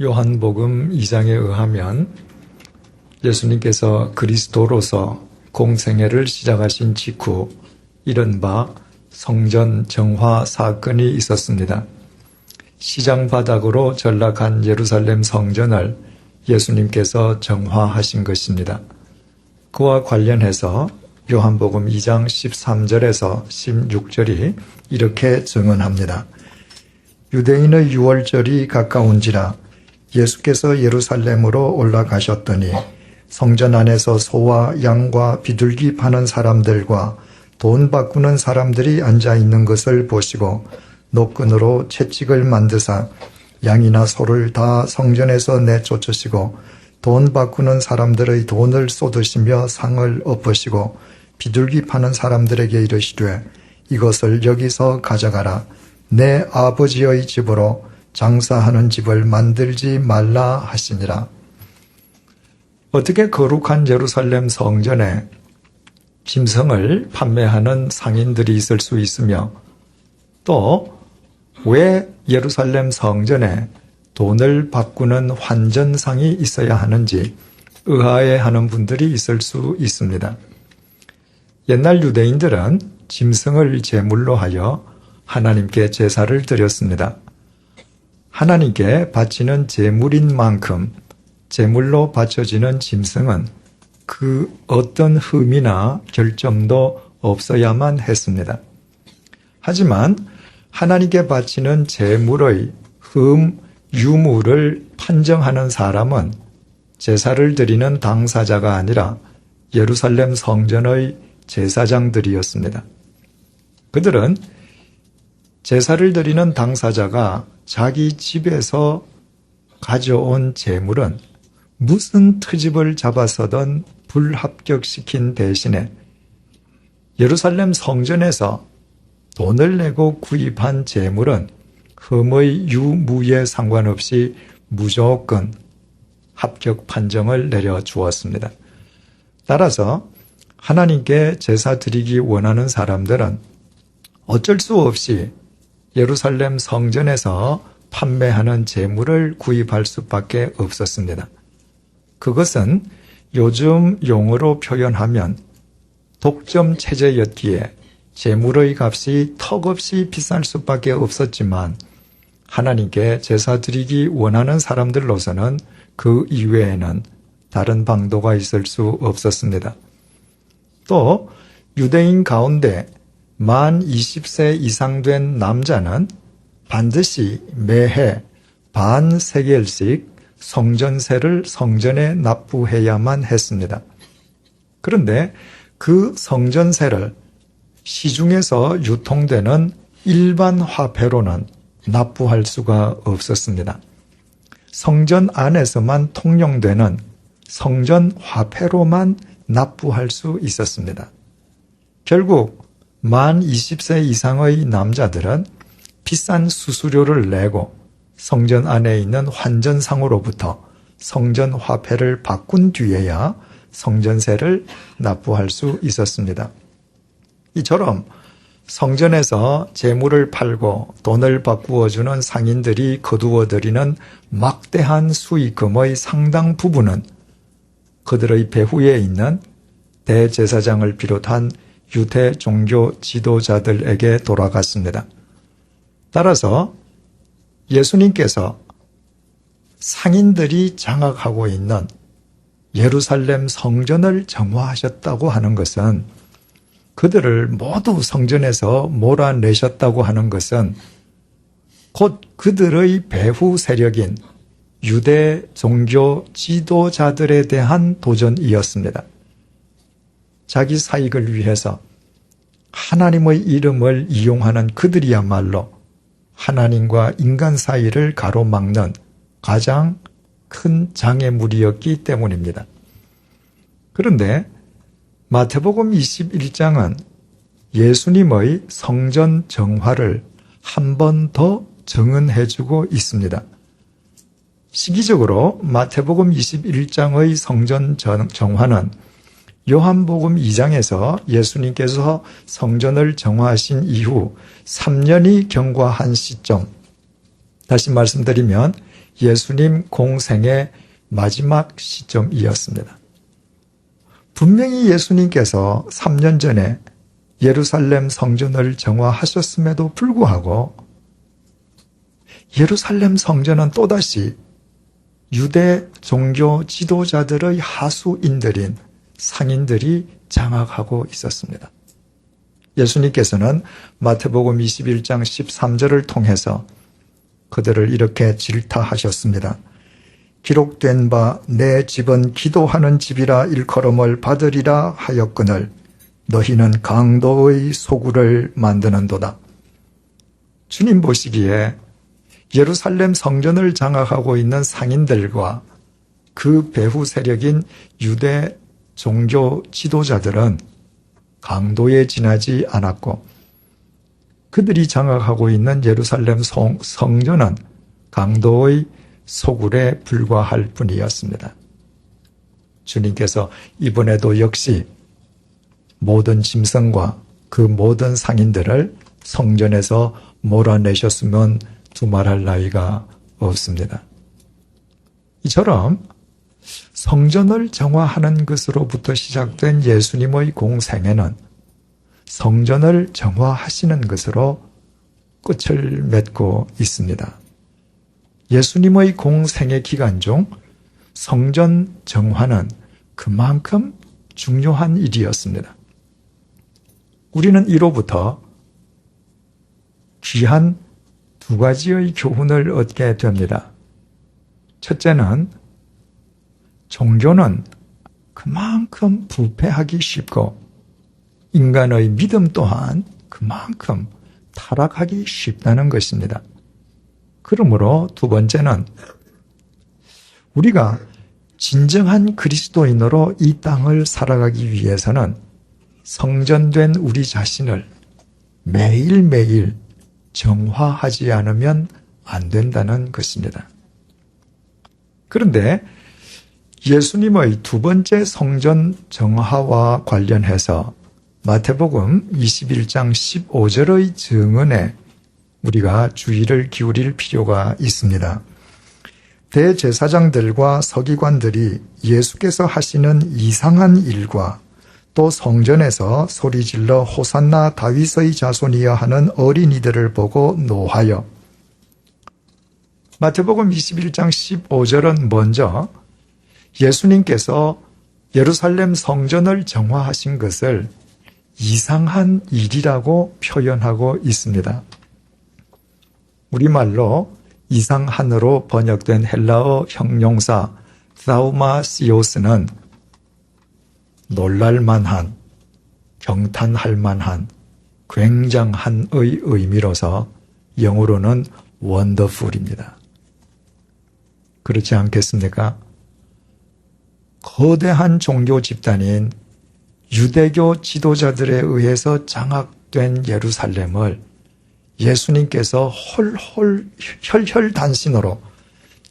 요한복음 2장에 의하면 예수님께서 그리스도로서 공생애를 시작하신 직후 이른바 성전 정화 사건이 있었습니다. 시장 바닥으로 전락한 예루살렘 성전을 예수님께서 정화하신 것입니다. 그와 관련해서 요한복음 2장 13절에서 16절이 이렇게 증언합니다. 유대인의 유월절이 가까운지라 예수께서 예루살렘으로 올라가셨더니 성전 안에서 소와 양과 비둘기 파는 사람들과 돈 바꾸는 사람들이 앉아 있는 것을 보시고 노끈으로 채찍을 만드사 양이나 소를 다 성전에서 내쫓으시고 돈 바꾸는 사람들의 돈을 쏟으시며 상을 엎으시고 비둘기 파는 사람들에게 이르시되 이것을 여기서 가져가라. 내 아버지의 집으로 장사하는 집을 만들지 말라 하시니라. 어떻게 거룩한 예루살렘 성전에 짐승을 판매하는 상인들이 있을 수 있으며 또 왜 예루살렘 성전에 돈을 바꾸는 환전상이 있어야 하는지 의아해하는 분들이 있을 수 있습니다. 옛날 유대인들은 짐승을 제물로 하여 하나님께 제사를 드렸습니다. 하나님께 바치는 제물인 만큼 제물로 바쳐지는 짐승은 그 어떤 흠이나 결점도 없어야만 했습니다. 하지만 하나님께 바치는 제물의 흠, 유무를 판정하는 사람은 제사를 드리는 당사자가 아니라 예루살렘 성전의 제사장들이었습니다. 그들은 제사를 드리는 당사자가 자기 집에서 가져온 제물은 무슨 트집을 잡아서든 불합격시킨 대신에 예루살렘 성전에서 돈을 내고 구입한 제물은 흠의 유무에 상관없이 무조건 합격 판정을 내려주었습니다. 따라서 하나님께 제사 드리기 원하는 사람들은 어쩔 수 없이 예루살렘 성전에서 판매하는 제물을 구입할 수밖에 없었습니다. 그것은 요즘 용어로 표현하면 독점 체제였기에 제물의 값이 턱없이 비쌀 수밖에 없었지만 하나님께 제사 드리기 원하는 사람들로서는 그 이외에는 다른 방도가 있을 수 없었습니다. 또 유대인 가운데 만 20세 이상 된 남자는 반드시 매해 반 세겔씩 성전세를 성전에 납부해야만 했습니다. 그런데 그 성전세를 시중에서 유통되는 일반 화폐로는 납부할 수가 없었습니다. 성전 안에서만 통용되는 성전 화폐로만 납부할 수 있었습니다. 결국 만 20세 이상의 남자들은 비싼 수수료를 내고 성전 안에 있는 환전상으로부터 성전 화폐를 바꾼 뒤에야 성전세를 납부할 수 있었습니다. 이처럼 성전에서 재물을 팔고 돈을 바꾸어주는 상인들이 거두어들이는 막대한 수익금의 상당 부분은 그들의 배후에 있는 대제사장을 비롯한 유대 종교 지도자들에게 돌아갔습니다. 따라서 예수님께서 상인들이 장악하고 있는 예루살렘 성전을 정화하셨다고 하는 것은 그들을 모두 성전에서 몰아내셨다고 하는 것은 곧 그들의 배후 세력인 유대 종교 지도자들에 대한 도전이었습니다. 자기 사익을 위해서 하나님의 이름을 이용하는 그들이야말로 하나님과 인간 사이를 가로막는 가장 큰 장애물이었기 때문입니다. 그런데 마태복음 21장은 예수님의 성전 정화를 한 번 더 증언해주고 있습니다. 시기적으로 마태복음 21장의 성전 정화는 요한복음 2장에서 예수님께서 성전을 정화하신 이후 3년이 경과한 시점, 다시 말씀드리면 예수님 공생의 마지막 시점이었습니다. 분명히 예수님께서 3년 전에 예루살렘 성전을 정화하셨음에도 불구하고 예루살렘 성전은 또다시 유대 종교 지도자들의 하수인들인 상인들이 장악하고 있었습니다. 예수님께서는 마태복음 21장 13절을 통해서 그들을 이렇게 질타하셨습니다. 기록된 바 내 집은 기도하는 집이라 일컬음을 받으리라 하였거늘 너희는 강도의 소굴을 만드는도다. 주님 보시기에 예루살렘 성전을 장악하고 있는 상인들과 그 배후 세력인 유대 종교 지도자들은 강도에 지나지 않았고 그들이 장악하고 있는 예루살렘 성전은 강도의 소굴에 불과할 뿐이었습니다. 주님께서 이번에도 역시 모든 짐승과 그 모든 상인들을 성전에서 몰아내셨으면 두말할 나위가 없습니다. 이처럼 성전을 정화하는 것으로부터 시작된 예수님의 공생애는 성전을 정화하시는 것으로 끝을 맺고 있습니다. 예수님의 공생애 기간 중 성전 정화는 그만큼 중요한 일이었습니다. 우리는 이로부터 귀한 두 가지의 교훈을 얻게 됩니다. 첫째는 종교는 그만큼 부패하기 쉽고 인간의 믿음 또한 그만큼 타락하기 쉽다는 것입니다. 그러므로 두 번째는 우리가 진정한 그리스도인으로 이 땅을 살아가기 위해서는 성전된 우리 자신을 매일매일 정화하지 않으면 안 된다는 것입니다. 그런데 예수님의 두 번째 성전 정화와 관련해서 마태복음 21장 15절의 증언에 우리가 주의를 기울일 필요가 있습니다. 대제사장들과 서기관들이 예수께서 하시는 이상한 일과 또 성전에서 소리질러 호산나 다윗의 자손이여 하는 어린이들을 보고 노하여. 마태복음 21장 15절은 먼저 예수님께서 예루살렘 성전을 정화하신 것을 이상한 일이라고 표현하고 있습니다. 우리말로 이상한으로 번역된 헬라어 형용사 타우마시오스는 놀랄만한, 경탄할만한, 굉장한의 의미로서 영어로는 wonderful입니다. 그렇지 않겠습니까? 거대한 종교 집단인 유대교 지도자들에 의해서 장악된 예루살렘을 예수님께서 혈혈단신으로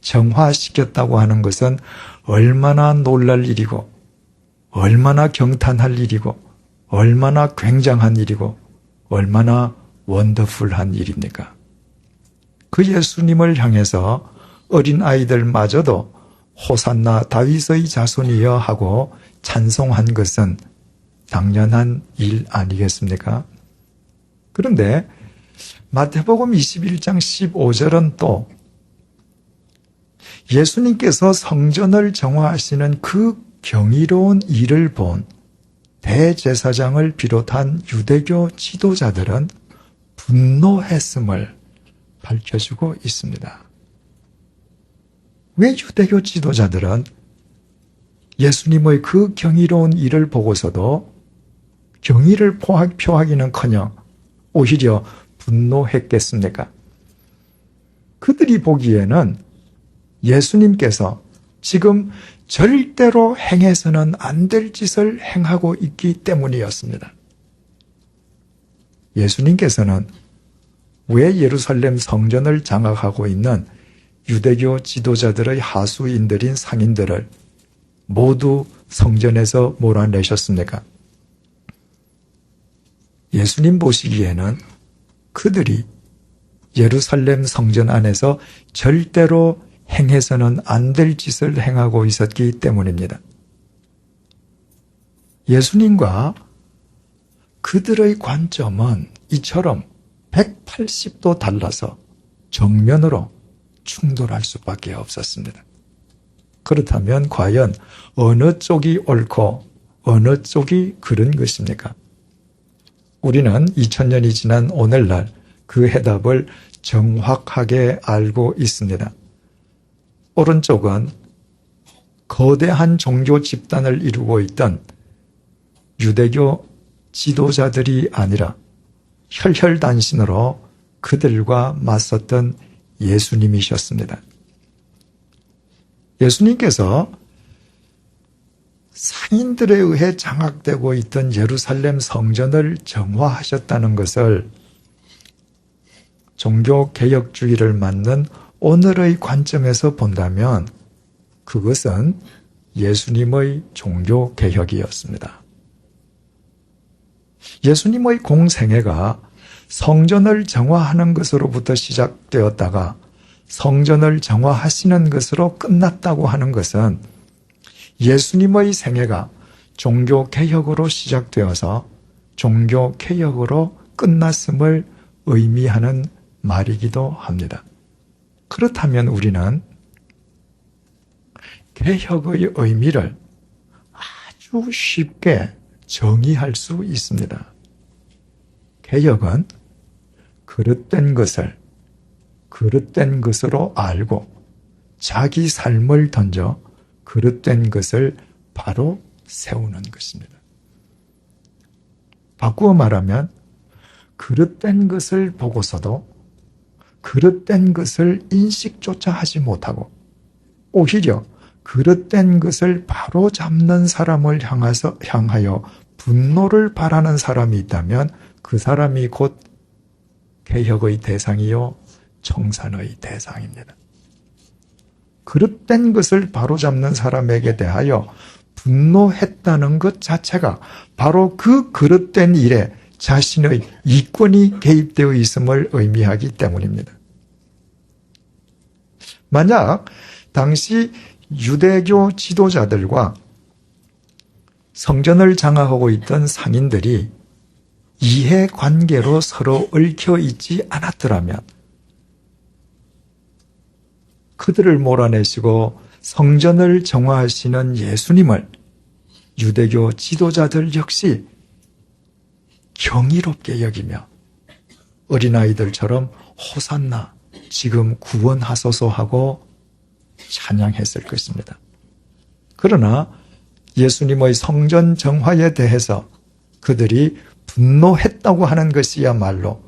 정화시켰다고 하는 것은 얼마나 놀랄 일이고 얼마나 경탄할 일이고 얼마나 굉장한 일이고 얼마나 원더풀한 일입니까? 그 예수님을 향해서 어린아이들마저도 호산나 다윗의 자손이여 하고 찬송한 것은 당연한 일 아니겠습니까? 그런데 마태복음 21장 15절은 또 예수님께서 성전을 정화하시는 그 경이로운 일을 본 대제사장을 비롯한 유대교 지도자들은 분노했음을 밝혀주고 있습니다. 왜 유대교 지도자들은 예수님의 그 경이로운 일을 보고서도 경의를 표하기는커녕 오히려 분노했겠습니까? 그들이 보기에는 예수님께서 지금 절대로 행해서는 안 될 짓을 행하고 있기 때문이었습니다. 예수님께서는 왜 예루살렘 성전을 장악하고 있는 유대교 지도자들의 하수인들인 상인들을 모두 성전에서 몰아내셨습니까? 예수님 보시기에는 그들이 예루살렘 성전 안에서 절대로 행해서는 안 될 짓을 행하고 있었기 때문입니다. 예수님과 그들의 관점은 이처럼 180도 달라서 정면으로 충돌할 수밖에 없었습니다. 그렇다면 과연 어느 쪽이 옳고 어느 쪽이 그른 것입니까? 우리는 2000년이 지난 오늘날 그 해답을 정확하게 알고 있습니다. 오른쪽은 거대한 종교 집단을 이루고 있던 유대교 지도자들이 아니라 혈혈단신으로 그들과 맞섰던 예수님이셨습니다. 예수님께서 상인들에 의해 장악되고 있던 예루살렘 성전을 정화하셨다는 것을 종교개혁주의를 맞는 오늘의 관점에서 본다면 그것은 예수님의 종교개혁이었습니다. 예수님의 공생애가 성전을 정화하는 것으로부터 시작되었다가 성전을 정화하시는 것으로 끝났다고 하는 것은 예수님의 생애가 종교개혁으로 시작되어서 종교개혁으로 끝났음을 의미하는 말이기도 합니다. 그렇다면 우리는 개혁의 의미를 아주 쉽게 정의할 수 있습니다. 개혁은 그릇된 것을 그릇된 것으로 알고 자기 삶을 던져 그릇된 것을 바로 세우는 것입니다. 바꾸어 말하면 그릇된 것을 보고서도 그릇된 것을 인식조차 하지 못하고 오히려 그릇된 것을 바로 잡는 사람을 향하여 분노를 바라는 사람이 있다면 그 사람이 곧 개혁의 대상이요 청산의 대상입니다. 그릇된 것을 바로잡는 사람에게 대하여 분노했다는 것 자체가 바로 그 그릇된 일에 자신의 이권이 개입되어 있음을 의미하기 때문입니다. 만약 당시 유대교 지도자들과 성전을 장악하고 있던 상인들이 이해관계로 서로 얽혀 있지 않았더라면 그들을 몰아내시고 성전을 정화하시는 예수님을 유대교 지도자들 역시 경이롭게 여기며 어린아이들처럼 호산나 지금 구원하소서 하고 찬양했을 것입니다. 그러나 예수님의 성전 정화에 대해서 그들이 분노했다고 하는 것이야말로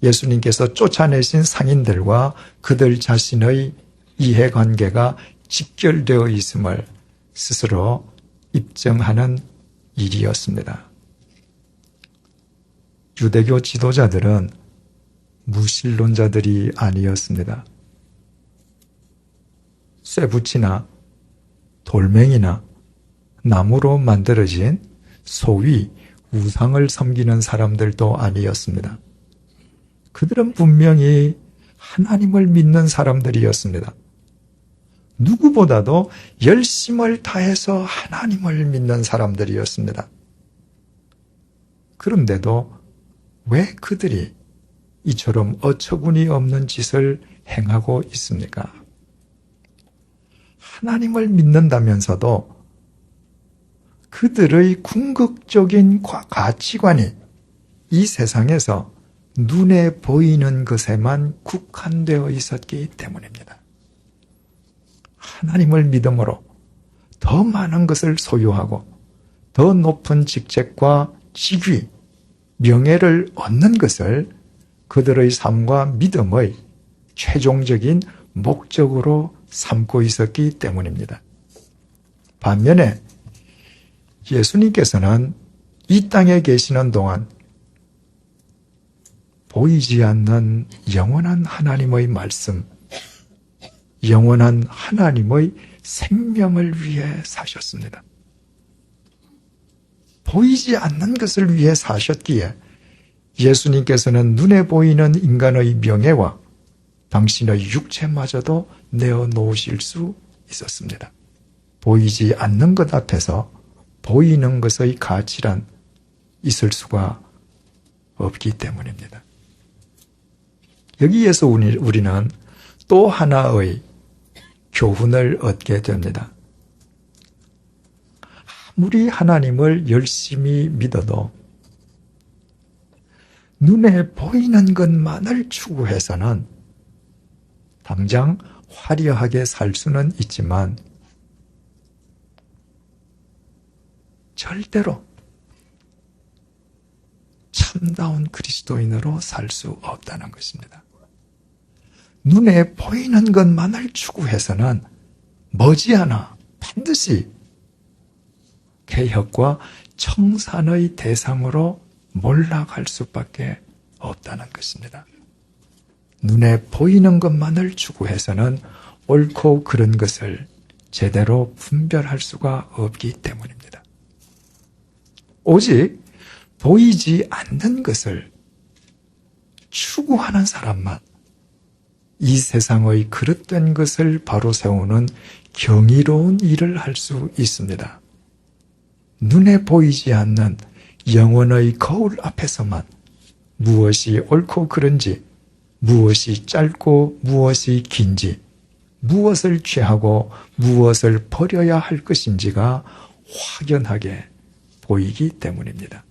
예수님께서 쫓아내신 상인들과 그들 자신의 이해관계가 직결되어 있음을 스스로 입증하는 일이었습니다. 유대교 지도자들은 무신론자들이 아니었습니다. 쇠붙이나 돌멩이나 나무로 만들어진 소위 우상을 섬기는 사람들도 아니었습니다. 그들은 분명히 하나님을 믿는 사람들이었습니다. 누구보다도 열심을 다해서 하나님을 믿는 사람들이었습니다. 그런데도 왜 그들이 이처럼 어처구니 없는 짓을 행하고 있습니까? 하나님을 믿는다면서도 그들의 궁극적인 가치관이 이 세상에서 눈에 보이는 것에만 국한되어 있었기 때문입니다. 하나님을 믿음으로 더 많은 것을 소유하고 더 높은 직책과 직위, 명예를 얻는 것을 그들의 삶과 믿음의 최종적인 목적으로 삼고 있었기 때문입니다. 반면에 예수님께서는 이 땅에 계시는 동안 보이지 않는 영원한 하나님의 말씀, 영원한 하나님의 생명을 위해 사셨습니다. 보이지 않는 것을 위해 사셨기에 예수님께서는 눈에 보이는 인간의 명예와 당신의 육체마저도 내어놓으실 수 있었습니다. 보이지 않는 것 앞에서 보이는 것의 가치란 있을 수가 없기 때문입니다. 여기에서 우리는 또 하나의 교훈을 얻게 됩니다. 아무리 하나님을 열심히 믿어도 눈에 보이는 것만을 추구해서는 당장 화려하게 살 수는 있지만 절대로 참다운 그리스도인으로 살 수 없다는 것입니다. 눈에 보이는 것만을 추구해서는 머지않아 반드시 개혁과 청산의 대상으로 몰락할 수밖에 없다는 것입니다. 눈에 보이는 것만을 추구해서는 옳고 그른 것을 제대로 분별할 수가 없기 때문입니다. 오직 보이지 않는 것을 추구하는 사람만 이 세상의 그릇된 것을 바로 세우는 경이로운 일을 할 수 있습니다. 눈에 보이지 않는 영혼의 거울 앞에서만 무엇이 옳고 그른지, 무엇이 짧고 무엇이 긴지, 무엇을 취하고 무엇을 버려야 할 것인지가 확연하게 보이기 때문입니다.